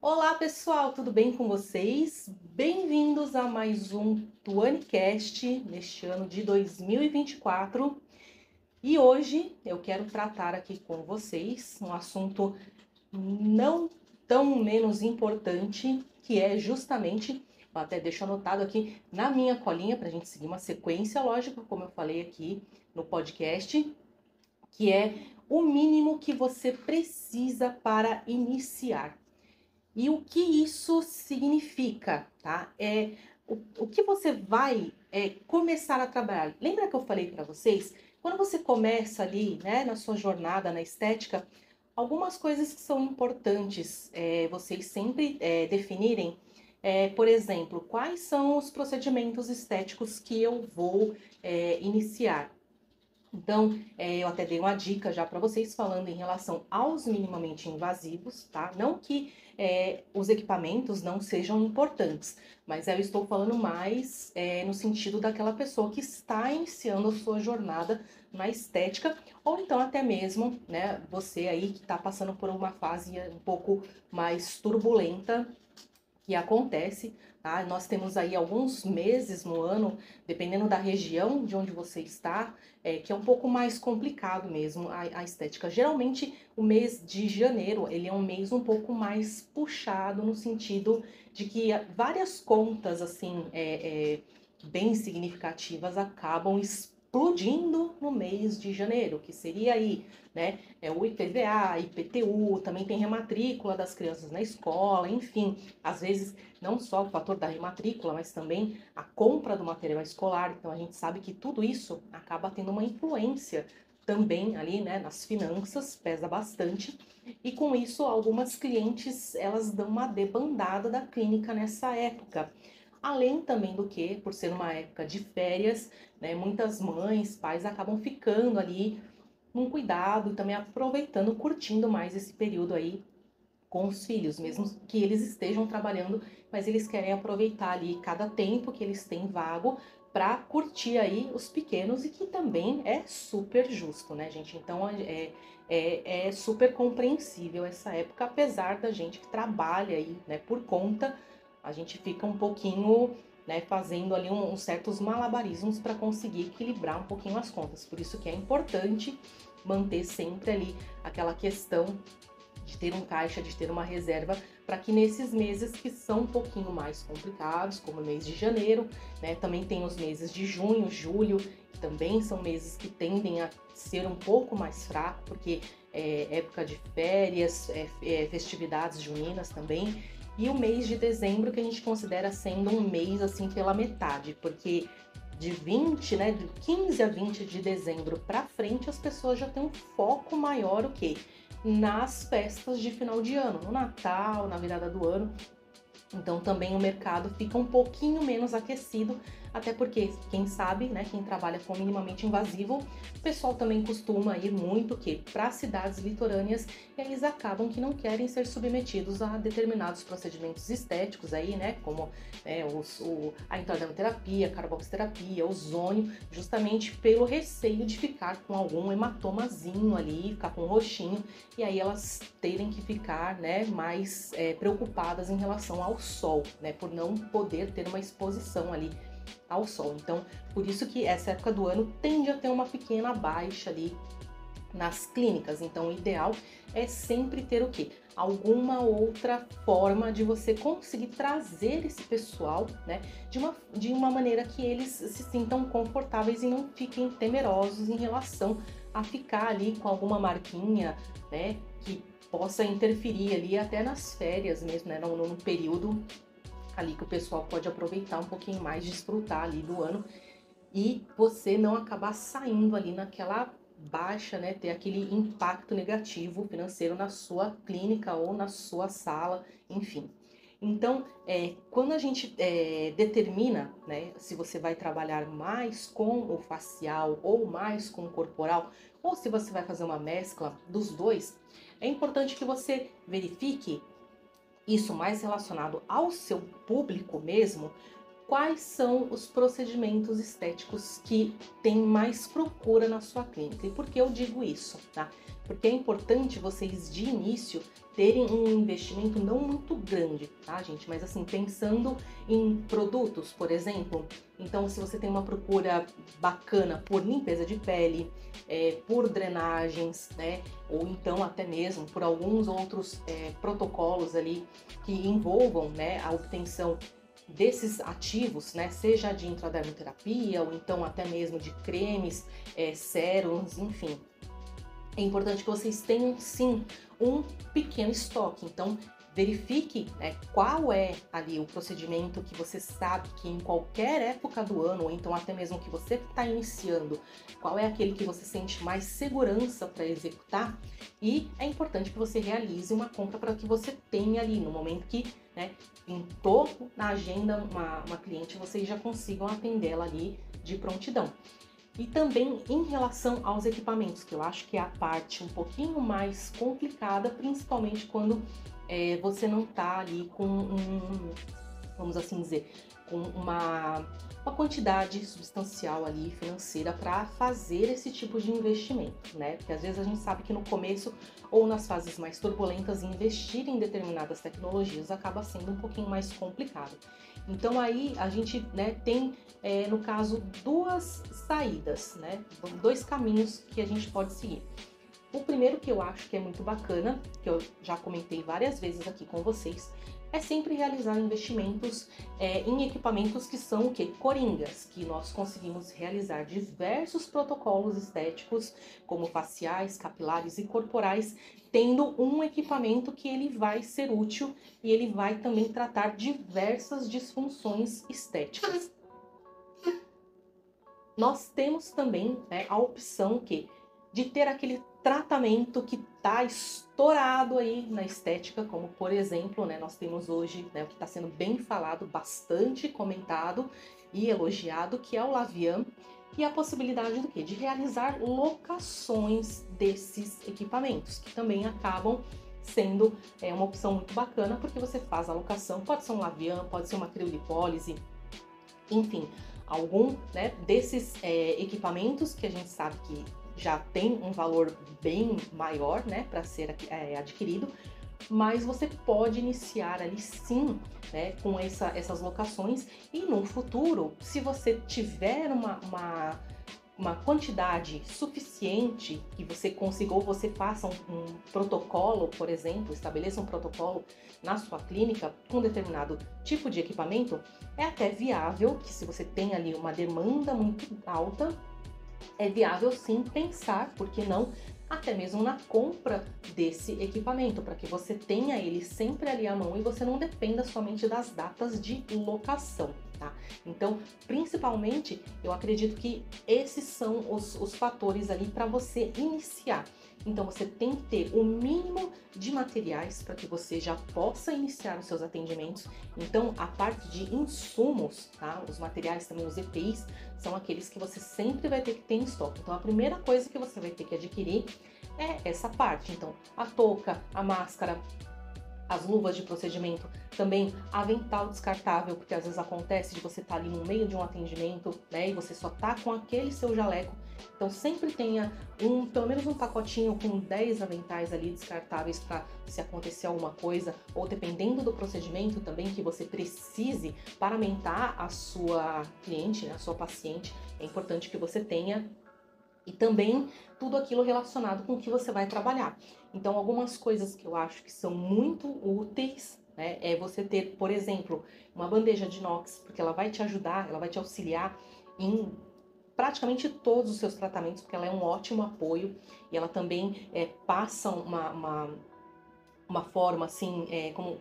Olá pessoal, tudo bem com vocês? Bem-vindos a mais um TuaniCast neste ano de 2024. E hoje eu quero tratar aqui com vocês um assunto não tão menos importante, que é justamente, eu até deixo anotado aqui na minha colinha para a gente seguir uma sequência lógica, como eu falei aqui no podcast, que é o mínimo que você precisa para iniciar. E o que isso significa, tá? O que você vai começar a trabalhar. Lembra que eu falei para vocês? Quando você começa ali, né, na sua jornada na estética, algumas coisas que são importantes vocês sempre definirem. Por exemplo, quais são os procedimentos estéticos que eu vou iniciar? Então, eu até dei uma dica já para vocês falando em relação aos minimamente invasivos, tá? Não que os equipamentos não sejam importantes, mas eu estou falando mais no sentido daquela pessoa que está iniciando a sua jornada na estética, ou então até mesmo, né, você aí que está passando por uma fase um pouco mais turbulenta que acontece, tá? Nós temos aí alguns meses no ano, dependendo da região de onde você está, que é um pouco mais complicado mesmo a estética. Geralmente o mês de janeiro, ele é um mês um pouco mais puxado no sentido de que várias contas, assim, bem significativas acabam explodindo no mês de janeiro, que seria aí, né, o IPVA, IPTU, também tem rematrícula das crianças na escola, enfim, às vezes não só o fator da rematrícula, mas também a compra do material escolar. Então a gente sabe que tudo isso acaba tendo uma influência também ali, né, nas finanças, pesa bastante. E com isso, algumas clientes, elas dão uma debandada da clínica nessa época. Além também do que, por ser uma época de férias, né, muitas mães, pais acabam ficando ali num cuidado e também aproveitando, curtindo mais esse período aí com os filhos, mesmo que eles estejam trabalhando, mas eles querem aproveitar ali cada tempo que eles têm vago para curtir aí os pequenos, e que também é super justo, né, gente? Então é super compreensível essa época, apesar da gente que trabalha aí, né, por conta, a gente fica um pouquinho, né, fazendo ali uns certos malabarismos para conseguir equilibrar um pouquinho as contas. Por isso que é importante manter sempre ali aquela questão de ter um caixa, de ter uma reserva, para que nesses meses que são um pouquinho mais complicados, como o mês de janeiro, né, também tem os meses de junho, julho, que também são meses que tendem a ser um pouco mais fraco, porque é época de férias, festividades juninas também, e o mês de dezembro que a gente considera sendo um mês assim pela metade, porque de 20, né, de 15 a 20 de dezembro para frente, as pessoas já têm um foco maior o quê? Nas festas de final de ano, no Natal, na virada do ano. Então também o mercado fica um pouquinho menos aquecido, até porque, quem sabe, né, quem trabalha com minimamente invasivo, o pessoal também costuma ir muito para cidades litorâneas, e eles acabam que não querem ser submetidos a determinados procedimentos estéticos aí, né, como a intradameterapia, a carboxterapia, ozônio, justamente pelo receio de ficar com algum hematomazinho ali, ficar com um roxinho, e aí elas terem que ficar, né, mais preocupadas em relação ao sol, né, por não poder ter uma exposição ali ao sol. Então, por isso que essa época do ano tende a ter uma pequena baixa ali nas clínicas. Então, o ideal é sempre ter o quê? Alguma outra forma de você conseguir trazer esse pessoal, né, de uma maneira que eles se sintam confortáveis e não fiquem temerosos em relação a ficar ali com alguma marquinha, né, que possa interferir ali até nas férias mesmo, né, no período ali que o pessoal pode aproveitar um pouquinho mais, desfrutar ali do ano, e você não acabar saindo ali naquela baixa, né, ter aquele impacto negativo financeiro na sua clínica ou na sua sala, enfim. Então, quando a gente determina, né, se você vai trabalhar mais com o facial ou mais com o corporal, ou se você vai fazer uma mescla dos dois, é importante que você verifique isso mais relacionado ao seu público mesmo, quais são os procedimentos estéticos que têm mais procura na sua clínica. E por que eu digo isso, tá? Porque é importante vocês, de início, terem um investimento não muito grande, tá, gente? Mas assim, pensando em produtos, por exemplo. Então, se você tem uma procura bacana por limpeza de pele, por drenagens, né? Ou então até mesmo por alguns outros protocolos ali que envolvam, né, a obtenção desses ativos, né, seja de intradermoterapia ou então até mesmo de cremes, sérums, enfim. É importante que vocês tenham sim um pequeno estoque. Então verifique, né, qual é ali o procedimento que você sabe que em qualquer época do ano, ou então até mesmo que você está iniciando, qual é aquele que você sente mais segurança para executar. E é importante que você realize uma compra para que você tenha ali, no momento que, né, pintou na agenda uma cliente, vocês já consigam atendê-la ali de prontidão. E também em relação aos equipamentos, que eu acho que é a parte um pouquinho mais complicada, principalmente quando você não está ali com vamos assim dizer, com uma quantidade substancial ali financeira para fazer esse tipo de investimento, né? Porque às vezes a gente sabe que no começo ou nas fases mais turbulentas, investir em determinadas tecnologias acaba sendo um pouquinho mais complicado. Então aí a gente, né, tem, no caso, duas saídas, né? Dois caminhos que a gente pode seguir. O primeiro, que eu acho que é muito bacana, que eu já comentei várias vezes aqui com vocês, é sempre realizar investimentos em equipamentos que são o quê? Coringas, que nós conseguimos realizar diversos protocolos estéticos, como faciais, capilares e corporais, tendo um equipamento que ele vai ser útil e ele vai também tratar diversas disfunções estéticas. Nós temos também, né, a opção de ter aquele tratamento que está estourado aí na estética, como por exemplo, né, nós temos hoje, né, o que está sendo bem falado, bastante comentado e elogiado, que é o Laviam, e a possibilidade do quê? De realizar locações desses equipamentos, que também acabam sendo uma opção muito bacana, porque você faz a locação, pode ser um Laviam, pode ser uma criolipólise, enfim, algum, né, desses equipamentos que a gente sabe que já tem um valor bem maior, né, para ser adquirido, mas você pode iniciar ali sim, né, com essas locações, e no futuro, se você tiver uma quantidade suficiente que você consiga, ou você faça um protocolo, por exemplo, estabeleça um protocolo na sua clínica com determinado tipo de equipamento, é até viável que, se você tem ali uma demanda muito alta, é viável sim pensar, por que não, até mesmo na compra desse equipamento, para que você tenha ele sempre ali à mão e você não dependa somente das datas de locação, tá? Então, principalmente, eu acredito que esses são os fatores ali para você iniciar. Então, você tem que ter o mínimo de materiais para que você já possa iniciar os seus atendimentos. Então, a parte de insumos, tá? Os materiais também, os EPIs, são aqueles que você sempre vai ter que ter em estoque. Então, a primeira coisa que você vai ter que adquirir é essa parte. Então, a touca, a máscara, as luvas de procedimento, também avental descartável, porque às vezes acontece de você estar ali no meio de um atendimento, né, e você só tá com aquele seu jaleco. Então sempre tenha pelo menos um pacotinho com 10 aventais ali descartáveis para, se acontecer alguma coisa, ou dependendo do procedimento também que você precise paramentar a sua cliente, né, a sua paciente, é importante que você tenha. E também tudo aquilo relacionado com o que você vai trabalhar. Então, algumas coisas que eu acho que são muito úteis, né, é você ter, por exemplo, uma bandeja de inox, porque ela vai te ajudar, ela vai te auxiliar em praticamente todos os seus tratamentos, porque ela é um ótimo apoio e ela também passa uma forma, assim,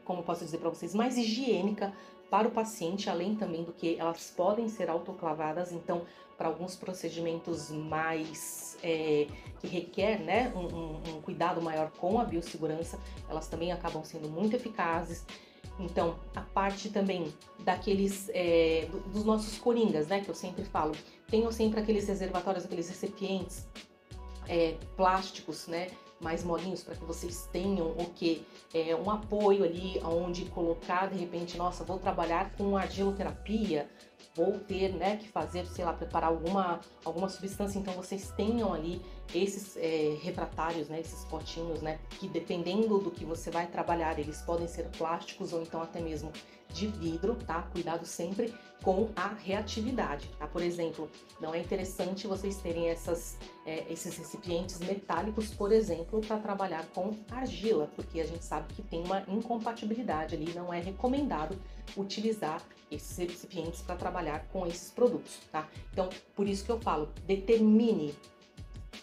como posso dizer para vocês, mais higiênica para o paciente, além também do que elas podem ser autoclavadas. Então, para alguns procedimentos mais que requer, né, um cuidado maior com a biossegurança, elas também acabam sendo muito eficazes. Então, a parte também daqueles, dos nossos coringas, né, que eu sempre falo, tenham sempre aqueles reservatórios, aqueles recipientes plásticos, né, mais molinhos para que vocês tenham o que? Um apoio ali onde colocar, de repente, nossa, vou trabalhar com argiloterapia, vou ter, né, que fazer, sei lá, preparar alguma substância, então vocês tenham ali esses refratários, né, esses potinhos, né, que dependendo do que você vai trabalhar, eles podem ser plásticos ou então até mesmo de vidro, tá? Cuidado sempre com a reatividade, tá? Por exemplo, não é interessante vocês terem esses recipientes metálicos, por exemplo, para trabalhar com argila, porque a gente sabe que tem uma incompatibilidade ali, não é recomendado utilizar esses recipientes para trabalhar com esses produtos, tá? Então, por isso que eu falo, determine,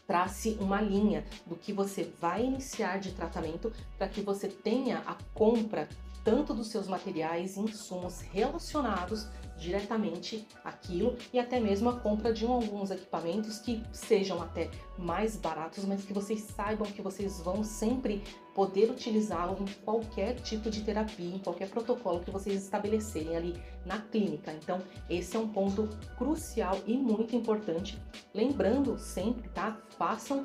trace uma linha do que você vai iniciar de tratamento para que você tenha a compra tanto dos seus materiais e insumos relacionados diretamente àquilo e até mesmo a compra de alguns equipamentos que sejam até mais baratos, mas que vocês saibam que vocês vão sempre poder utilizá-lo em qualquer tipo de terapia, em qualquer protocolo que vocês estabelecerem ali na clínica. Então, esse é um ponto crucial e muito importante. Lembrando sempre, tá? Façam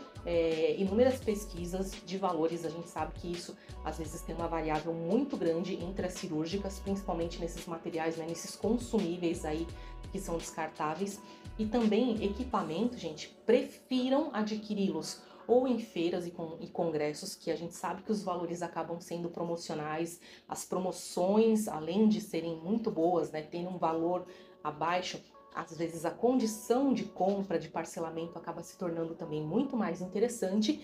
inúmeras pesquisas de valores. A gente sabe que isso às vezes tem uma variável muito grande entre as cirúrgicas, principalmente nesses materiais, né? Nesses consumíveis aí que são descartáveis. E também equipamento, gente, prefiram adquiri-los ou em feiras e congressos, que a gente sabe que os valores acabam sendo promocionais. As promoções, além de serem muito boas, né, tendo um valor abaixo, às vezes a condição de compra, de parcelamento acaba se tornando também muito mais interessante.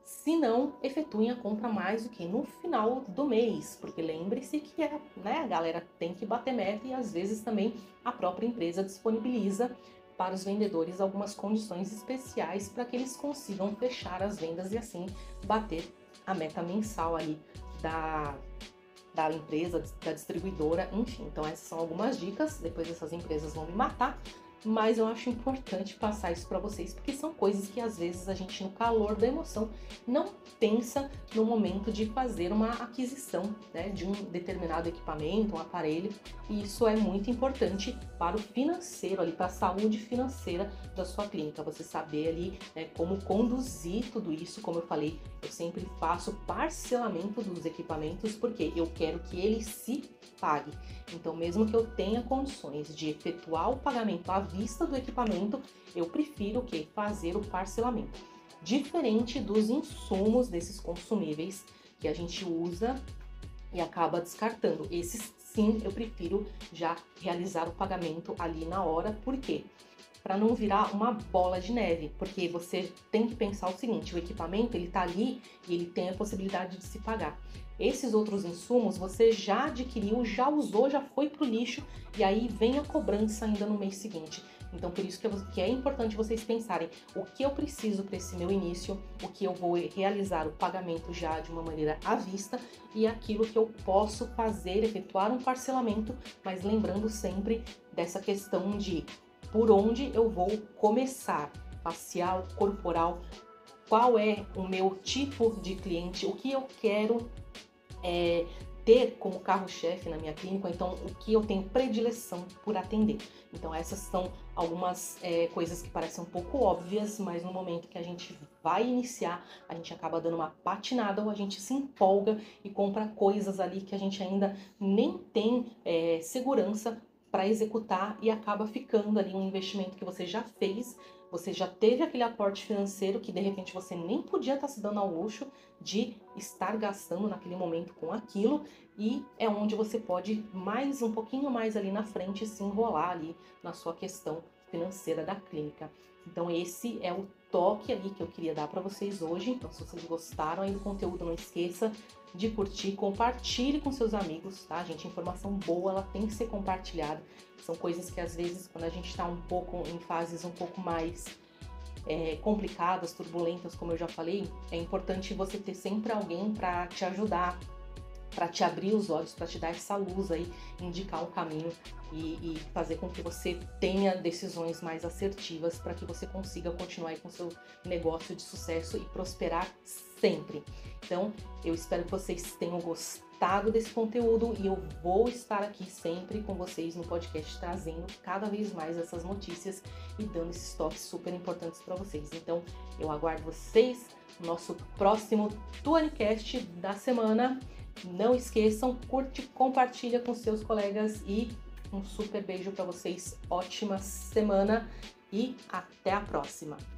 Se não, efetuem a compra mais do que no final do mês, porque lembre-se que né, a galera tem que bater meta e às vezes também a própria empresa disponibiliza para os vendedores algumas condições especiais para que eles consigam fechar as vendas e assim bater a meta mensal ali da empresa, da distribuidora, enfim. Então essas são algumas dicas, depois essas empresas vão me matar, mas eu acho importante passar isso para vocês, porque são coisas que às vezes a gente, no calor da emoção, não pensa no momento de fazer uma aquisição, né, de um determinado equipamento, um aparelho, e isso é muito importante para o financeiro, ali, para a saúde financeira da sua clínica, você saber ali, né, como conduzir tudo isso. Como eu falei, eu sempre faço parcelamento dos equipamentos, porque eu quero que ele se pague. Então, mesmo que eu tenha condições de efetuar o pagamento à vista do equipamento, eu prefiro que fazer o parcelamento. Diferente dos insumos desses consumíveis que a gente usa e acaba descartando. Esses sim, eu prefiro já realizar o pagamento ali na hora. Por quê? Para não virar uma bola de neve, porque você tem que pensar o seguinte: o equipamento ele tá ali e ele tem a possibilidade de se pagar. Esses outros insumos você já adquiriu, já usou, já foi pro lixo e aí vem a cobrança ainda no mês seguinte. Então, por isso que é importante vocês pensarem o que eu preciso para esse meu início, o que eu vou realizar o pagamento já de uma maneira à vista e aquilo que eu posso fazer, efetuar um parcelamento, mas lembrando sempre dessa questão de por onde eu vou começar, facial, corporal, qual é o meu tipo de cliente, o que eu quero ter como carro-chefe na minha clínica, então o que eu tenho predileção por atender. Então essas são algumas coisas que parecem um pouco óbvias, mas no momento que a gente vai iniciar, a gente acaba dando uma patinada ou a gente se empolga e compra coisas ali que a gente ainda nem tem segurança para executar e acaba ficando ali um investimento que você já fez, você já teve aquele aporte financeiro que de repente você nem podia estar se dando ao luxo de estar gastando naquele momento com aquilo, e é onde você pode um pouquinho mais ali na frente se enrolar ali na sua questão financeira da clínica. Então esse é o toque ali que eu queria dar para vocês hoje. Então, se vocês gostaram aí do conteúdo, não esqueça de curtir, compartilhe com seus amigos, tá, gente? Informação boa, ela tem que ser compartilhada. São coisas que às vezes, quando a gente está um pouco em fases um pouco mais complicadas, turbulentas, como eu já falei, é importante você ter sempre alguém para te ajudar, para te abrir os olhos, para te dar essa luz aí, indicar um caminho e fazer com que você tenha decisões mais assertivas para que você consiga continuar aí com seu negócio de sucesso e prosperar sempre. Então, eu espero que vocês tenham gostado gostado desse conteúdo e eu vou estar aqui sempre com vocês no podcast trazendo cada vez mais essas notícias e dando esses toques super importantes para vocês. Então, eu aguardo vocês no nosso próximo Tuanicast da semana. Não esqueçam, curte, compartilha com seus colegas e um super beijo para vocês. Ótima semana e até a próxima!